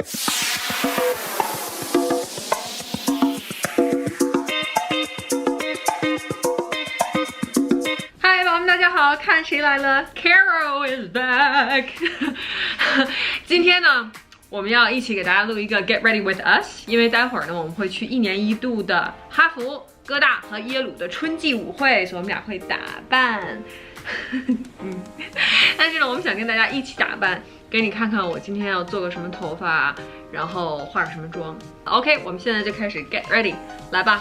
嗨，宝宝们，大家好！看谁来了 ？Carol is back 。今天呢，我们要一起给大家录一个 Get Ready with Us， 因为待会儿呢，我们会去1年1度的哈佛、哥大和耶鲁的春季舞会，所以我们俩会打扮。但是呢，我们想跟大家一起打扮，给你看看我今天要做个什么头发，然后化什么妆。OK， 我们现在就开始 Get Ready， 来吧。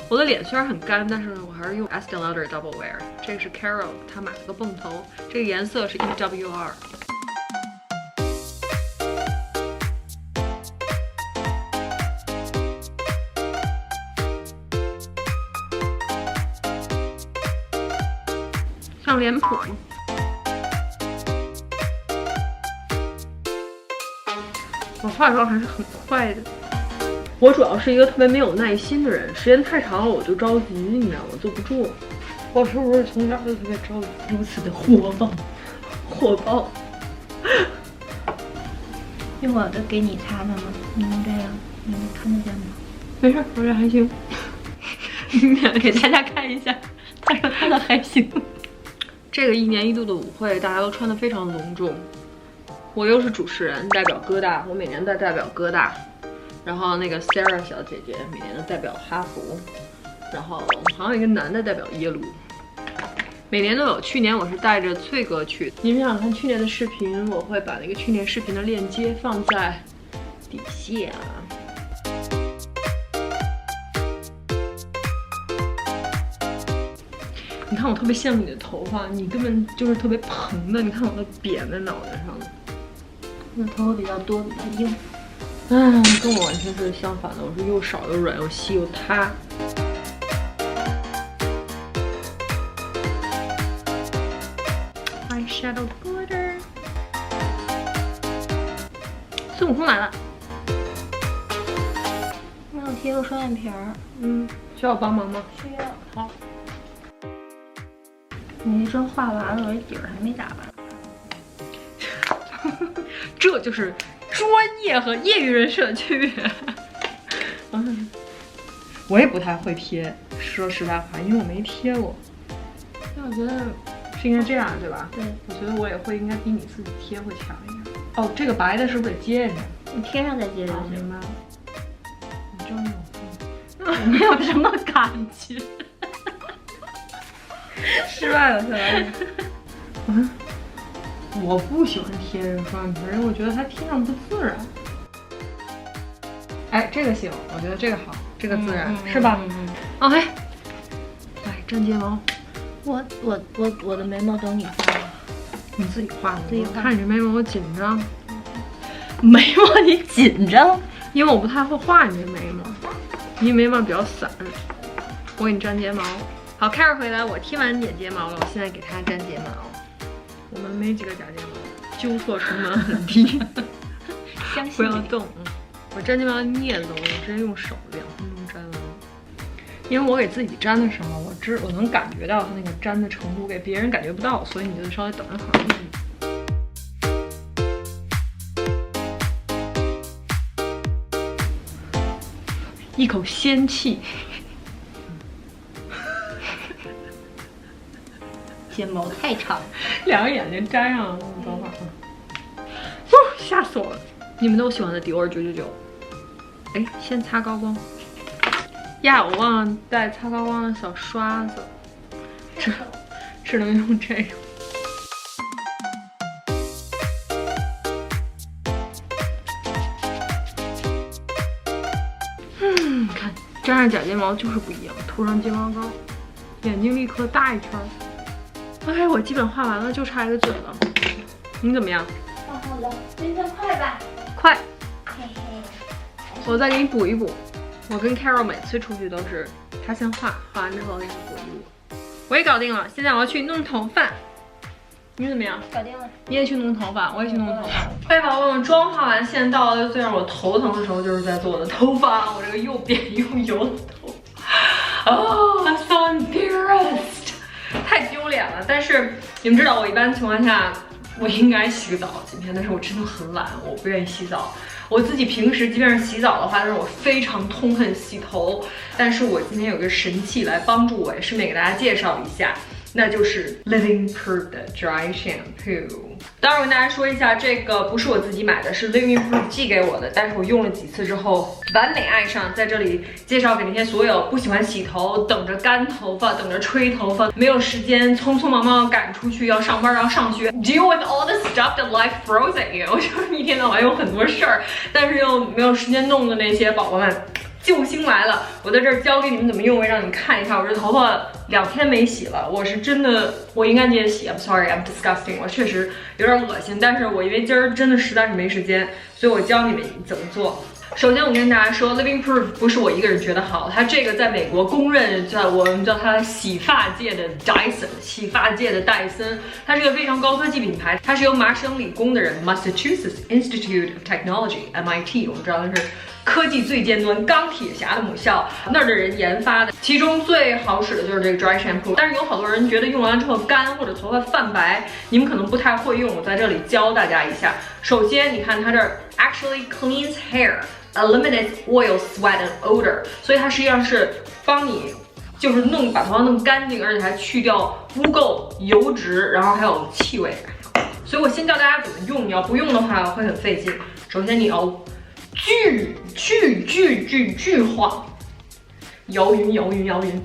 我的脸虽然很干，但是我还是用 Estee Lauder Double Wear。这个是 Carol， 她买了个泵头，这个颜色是 EWR。像脸谱。我化妆还是很快的。我主要是一个特别没有耐心的人，时间太长了我就着急，你知道吗？坐不住。我是不是从小就特别着急，如此的火爆？火爆。用我的给你擦擦吗？你能这样？你能看得见吗？没事，我这还行。给大家看一下，他说他的还行。这个1年1度的舞会，大家都穿得非常隆重。我又是主持人，代表哥大，我每年在代表哥大。然后那个 Sarah 小姐姐每年都代表哈佛，然后好像有一个男的代表耶鲁，每年都有。去年我是带着翠哥去，你们想看去年的视频，我会把那个去年视频的链接放在底下。你看我特别羡慕你的头发，你根本就是特别蓬的，你看我都扁在脑袋上了。我头发比较多，比较硬。跟我完全是相反的，我是又少又软又细又塌。Eyeshadow glitter。孙悟空来了。没有贴过双眼皮儿。需要我帮忙吗？需要。好。你那身画完了，我这底儿还没打完。这就是专业和业余人士的区别。我也不太会贴，说实在话，因为我没贴过。但我觉得是应该这样，对吧？对，我觉得我也会，应该比你自己贴会强一点。哦，这个白的是不是得接着？你贴上再接就行。明白了。你真有我没有什么感觉。失败了，是吧？我不喜欢贴这个双眼皮，因为我觉得它贴上不自然。哎，这个行，我觉得这个好，这个自然，是吧？OK， 来粘睫毛。我的眉毛等你画。你自己画的？自己画。看你这眉毛，我紧张。眉毛你紧张？因为我不太会画你这眉毛，你眉毛比较散。我给你粘睫毛。好，Carol回来，我贴完眼睫毛了，我现在给她粘睫毛。我们没几个假睫毛，纠错成本很低。相信不要动。我粘睫毛的镊子，我直接用手2分钟粘完了。因为我给自己粘的时候，我能感觉到它那个粘的程度，给别人感觉不到，所以你就稍微等一会儿。一口仙气。睫毛太长，两个眼睛粘上了，等会儿。吓死我了！你们都喜欢的迪奥999。哎，先擦高光。呀，我忘了带擦高光的小刷子，只能用这个。看粘上假睫毛就是不一样，涂上睫毛膏，眼睛立刻大一圈。哎，我基本画完了，就差一个嘴了。你怎么样？画好了，今天快吧。快。嘿嘿。我再给你补一补。我跟 Carol 每次出去都是她先画，画完之后给你补一补。我也搞定了，现在我要去弄头发。你怎么样？搞定了。你也去弄头发，我也去弄头发。哎，宝宝们，妆化完，现在到了最让我头疼的时候，就是在做我的头发。我这个又扁又油的头发。Oh, I'm so embarrassed. 太丢脸了。但是你们知道，我一般情况下我应该洗个澡今天，但是我真的很懒，我不愿意洗澡。我自己平时即便是洗澡的话，但是我非常痛恨洗头。但是我今天有个神器来帮助我，也顺便给大家介绍一下，那就是 Living Proof 的 Dry Shampoo。当然，我跟大家说一下，这个不是我自己买的，是 Living Proof 寄给我的。但是我用了几次之后，完美爱上。在这里介绍给那些所有不喜欢洗头、等着干头发、等着吹头发、没有时间、匆匆忙忙赶出去要上班、要上学 ，deal with all the stuff that life throws at you， 就是一天到晚有很多事儿，但是又没有时间弄的那些宝宝们。救星来了！我在这儿教给你们怎么用，让你们看一看。我这头发2天没洗了，我是真的，我应该接着洗。I'm sorry, I'm disgusting。我确实有点恶心，但是我因为今儿真的实在是没时间，所以我教你们怎么做。首先，我跟大家说 ，Living Proof 不是我一个人觉得好，它这个在美国公认，我们叫它洗发界的 Dyson， 洗发界的戴森。它是一个非常高科技品牌，它是由麻省理工的人 Massachusetts Institute of Technology MIT， 我们知道它是科技最尖端、钢铁侠的母校，那儿的人研发的。其中最好使的就是这个 Dry Shampoo， 但是有好多人觉得用完之后干或者头发泛白，你们可能不太会用，我在这里教大家一下。首先，你看它这儿 actually cleans hair。Eliminates oil, sweat, and odor， 所以它实际上是帮你就是把头发弄干净，而且还去掉污垢、油脂，然后还有气味。所以我先教大家怎么用，你要不用的话会很费劲。首先你要巨晃，摇匀。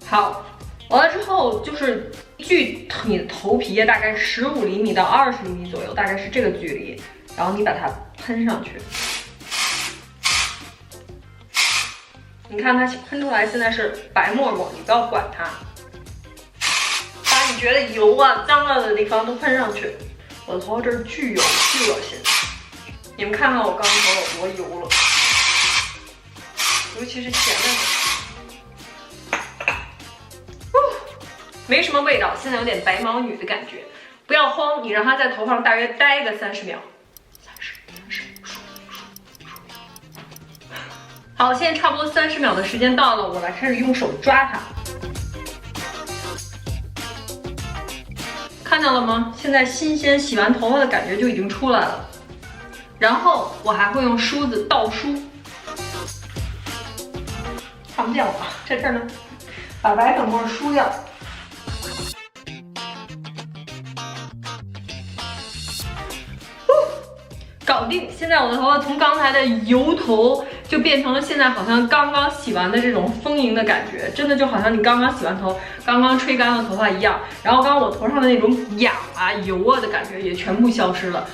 好，完了之后就是距你的头皮大概15厘米到20厘米左右，大概是这个距离，然后你把它喷上去。你看它喷出来，现在是白沫沫，你不要管它，把你觉得油啊、脏了的地方都喷上去。我的头发这儿巨油、巨恶心，你们看看我刚头有多油了，尤其是前面的，没什么味道，现在有点白毛女的感觉。不要慌，你让它在头发上大约待个30秒。好，现在差不多30秒的时间到了，我来开始用手抓它。看到了吗？现在新鲜洗完头发的感觉就已经出来了。然后我还会用梳子倒梳，看不见我，在这儿呢，把白粉末梳掉。搞定！现在我的头发从刚才的油头就变成了现在好像刚刚洗完的这种丰盈的感觉，真的就好像你刚刚洗完头、刚刚吹干了头发一样。然后刚刚我头上的那种痒啊、油啊的感觉也全部消失了。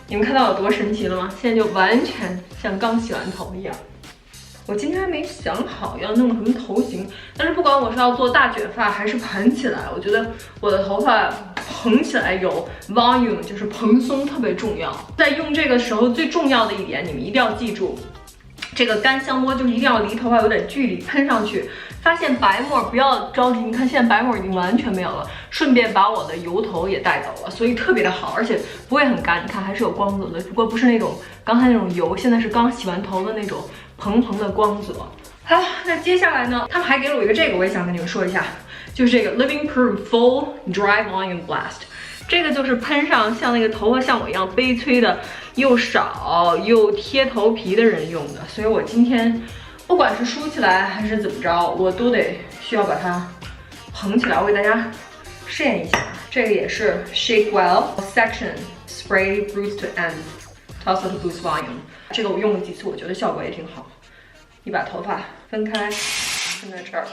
你们看到有多神奇了吗？现在就完全像刚洗完头一样。我今天还没想好要弄什么头型，但是不管我是要做大卷发还是盘起来，我觉得我的头发蓬起来有 volume， 就是蓬松特别重要。在用这个时候最重要的一点，你们一定要记住，这个干香波就是一定要离头发有点距离喷上去。发现白沫不要着急，你看现在白沫已经完全没有了，顺便把我的油头也带走了，所以特别的好，而且不会很干。你看还是有光泽的，不过不是那种刚才那种油，现在是刚洗完头的那种蓬蓬的光泽。好，那接下来呢，他们还给了我一个这个，我也想跟你们说一下，就是这个 Living Proof Full Dry Volume Blast。这个就是喷上像那个头发像我一样悲催的又少又贴头皮的人用的，所以我今天不管是梳起来还是怎么着，我都得需要把它蓬起来。我给大家试验一下，这个也是 Shake Well Section Spray Roots to Ends Toss to Boost Volume。这个我用了几次，我觉得效果也挺好。你把头发分开，分在这儿，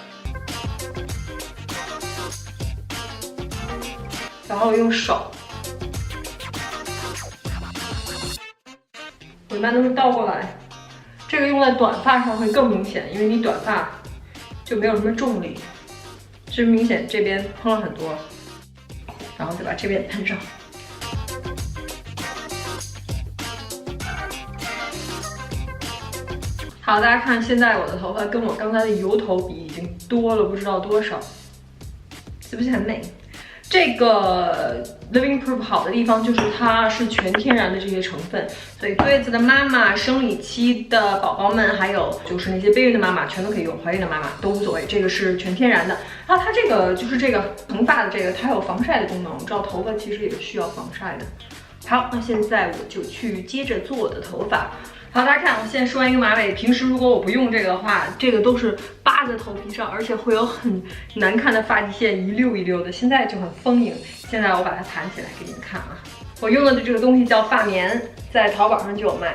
然后用手，我一般都是倒过来。这个用在短发上会更明显，因为你短发就没有什么重力，是明显这边喷了很多，然后再把这边喷上。好，大家看，现在我的头发跟我刚才的油头比已经多了不知道多少，是不是很美？这个 Living Proof 好的地方就是它是全天然的这些成分，所以对子的妈妈、生理期的宝宝们，还有就是那些备孕的妈妈全都可以用，怀孕的妈妈都无所谓。这个是全天然的。然后它这个就是这个蓬发的这个，它有防晒的功能。我们知道头发其实也是需要防晒的，好，那现在我就去接着做我的头发。好，大家看，我现在梳完一个马尾。平时如果我不用这个的话，这个都是扒在头皮上，而且会有很难看的发际线一溜一溜的。现在就很丰盈。现在我把它盘起来给你们看啊。我用的这个东西叫发棉，在淘宝上就有卖。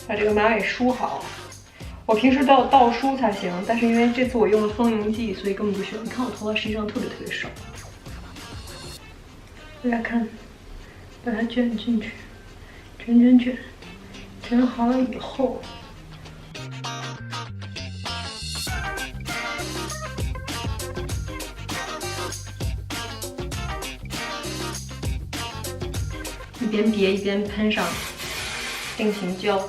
把这个马尾梳好。我平时都要倒梳才行，但是因为这次我用了丰盈剂，所以根本不需要。你看我头发实际上特别少。大家看，把它卷进去，卷好了以后，一边别一边喷上定型胶，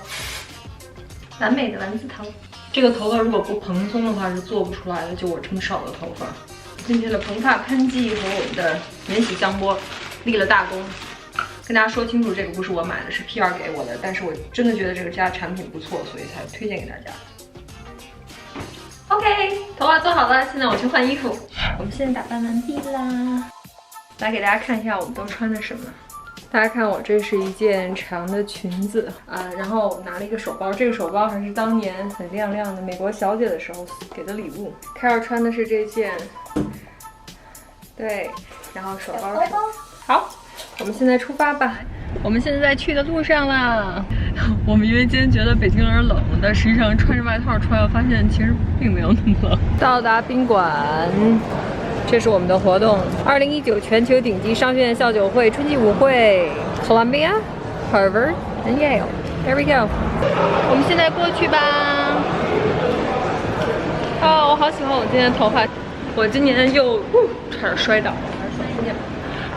完美的丸子头。这个头发如果不蓬松的话是做不出来的，就我这么少的头发。今天的蓬发喷剂和我们的免洗香波立了大功。跟大家说清楚，这个不是我买的，是 PR 给我的，但是我真的觉得这个家产品不错，所以才推荐给大家。OK， 头发做好了，现在我去换衣服。我们现在打扮完毕啦，来给大家看一下我们都穿的什么。大家看我这是一件长的裙子然后拿了一个手包，这个手包还是当年很亮亮的美国小姐的时候给的礼物。凯尔穿的是这件，对，然后手包是好。我们现在出发吧，我们现在去的路上啦。我们因为今天觉得北京有点冷，但实际上穿着外套出来，我发现其实并没有那么冷。到达宾馆，这是我们的活动：2019全球顶级商学院校友会春季舞会 ，Columbia, Harvard and Yale. There we go. 我们现在过去吧。哦，我好喜欢我今天的头发，我今年又差点摔倒了，还是小心点。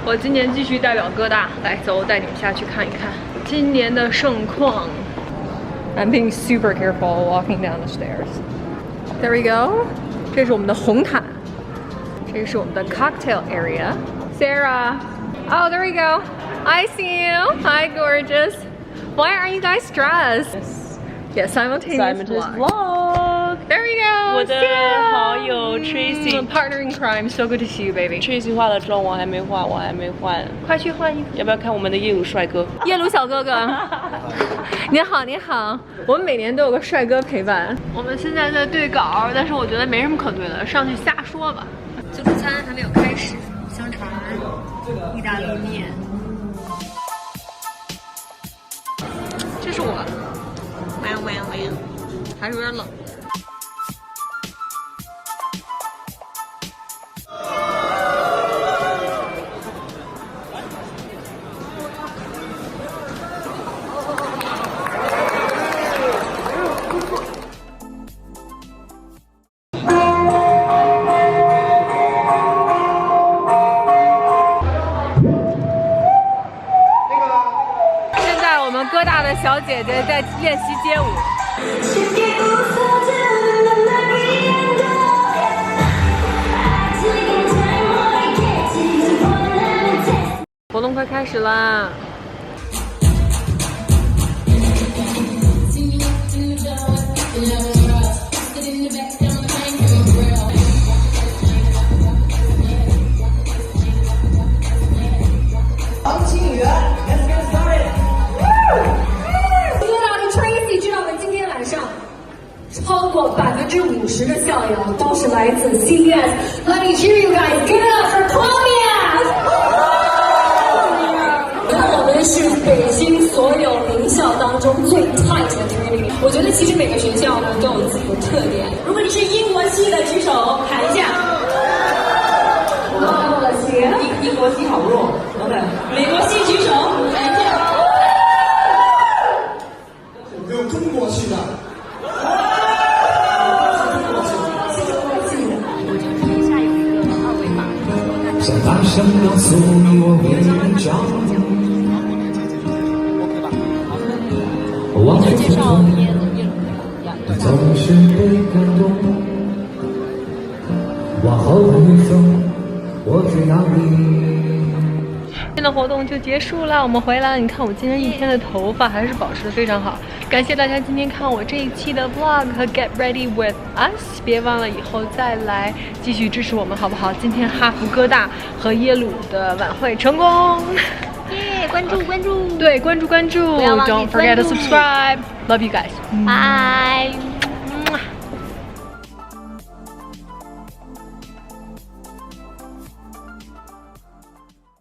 我今年继续代表哥大，来走，我带你们下去看一看今年的盛况。I'm being super careful walking down the stairs. There we go. 这是我们的红毯，这是我们的 cocktail area. Sarah. Oh, there we go. I see you. Hi, gorgeous. Why aren't you guys dressed? Yeah, simultaneous vlog. There we go. 我的好友 Tracy partner in crime. So good to see you, baby. Tracy 化了妆，我还没化，快去换衣服。要不要看我们的耶鲁帅哥？耶鲁小哥哥，您好，您好。我们每年都有个帅哥陪伴。我们现在在对稿，但是我觉得没什么可对的，上去瞎说吧。自助餐还没有开始，香肠、意大利面。这是我。还是有点冷。现在我们哥大的小姐姐在练习街舞。活动快开始啦！超过50%的校友都是来自 CVS。Let me hear you guys give it up for Columbia！ 我们是北京所有名校当中最 tight 的 community。我觉得其实每个学校呢都有自己的特点。如果你是英国系的，举手喊一下。英国系，英国系好弱。OK， 美国系举手喊一下。有没有中国系的？像大山要送我文章，往事匆匆，总是被感动。往后的余生，我只要你。今天的活动就结束了，我们回来了。你看我今天一天的头发还是保持得非常好。感谢大家今天看我这一期的 vlog 和 Get Ready with Us， 别忘了以后再来继续支持我们，好不好？今天哈佛、哥大和耶鲁的晚会成功。耶，关注关注，对，关注关注不要忘记，Don't forget to 关注 subscribe. Love you guys. 拜。